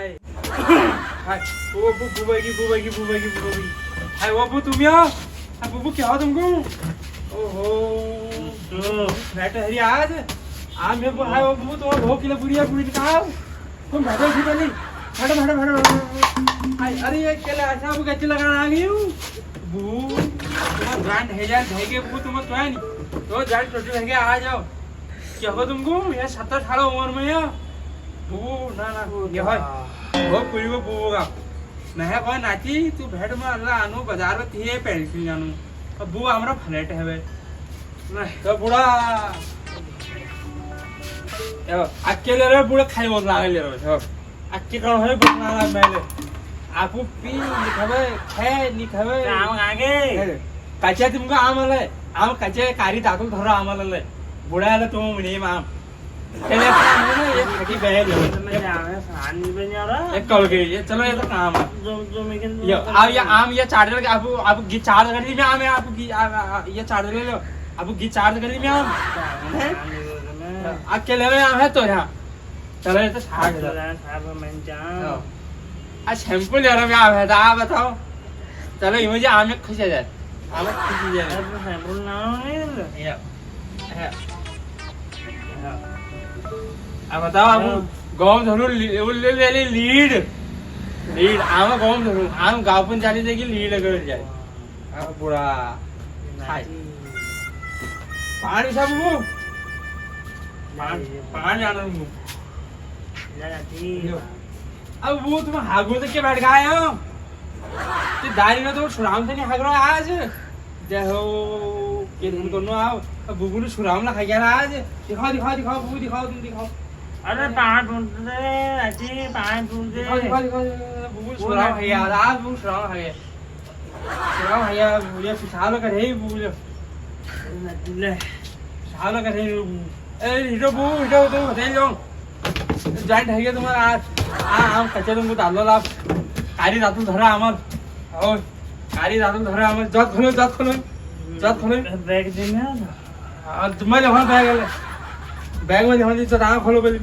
हाय हाय ओ बुबू हाय वो बुबू तुम यहाँ बुबू क्या हो तुमको ओहो बैठे हरी आज मैं हाय वो बुबू तुम्हारा भोग किलो पूरी कहाँ तुम बैठो ठीक है नहीं बैठो हाय अरे ये क्या ऐसा आपको कैसे लगाना आ गई हूँ बुबू तुम्हारा ब्रांड है यार है बुबू तुम तो है नहीं तो ब्रांड छोटे है आ जाओ क्या हो तुमको ये 17-18 उम्र में है बुबू ना ये है वो पूरी को बुबू का मैं कोई नाची तू भेड़ में अल्लाह आनु बाजार में थी पेंसिल जानू अब बुआ हमरा फ्लैट है बे नहीं तो बुढ़ा अकेले रे बुढ़ा खाई बोल ना ले रे अक्के कौन है बोलना ना मैंने आपको पी लिखावे है लिखावे आम आगे कच्चे तुमको आम ले आम कच्चे कारी दाखल धरो आम ले बुढ़ा ले तुम नहीं माम चले ना ये खटी बैल मैं आवे सान नहीं बन जा रहा एक कॉल गई ये चलो ये तो काम है जो मैं ये आ ये आम ये चार्जर आप गी चार्ज कर दी मैं आम आप ये चार्जर ले लो आप गी चार्ज कर दी मैं आम अकेले में आम है तो यहां चलो ये तो साहब मैं जा आ शैम्पू ले रहा मैं आम है आप बताओ चलो ये मुझे आम में खुश हो जाए आम खुश हो जाए शैम्पू ना नहीं ये अब बताओ आप गाँव धरून ले लीड आम गाँव धरून आम गाव पण जाने देगी लीड कर जाए पूरा पानी सब वो पानी आना अब वो तुम हागो तक के बैठ गए हो तो दारी में तो छुराम से नहीं हाग रहा आज देखो के दिन को आओ अब बुबू ने छुराम ना खाया आज दिखाओ बुबू दिखाओ तुम दिखाओ अरे पाँच ढूंढते अच्छी पाँच ढूंढते दिखाओ बुबू छुराम खाया आज बुबू छुराम खाया ये पिछालो कर है बुबू ले पिछालो कर है ए हिटो बुबू हिटो तो बताइए लो जॉइंट है ये तुम्हारा आज हम कच्चे तुमको डालो लाभ कारी दातुल धरा आमर और कारी दातुल धरा आमर जत खोलो बैग देना और तुम्हारे वहाँ बैग में जहाँ तो खोलो पहले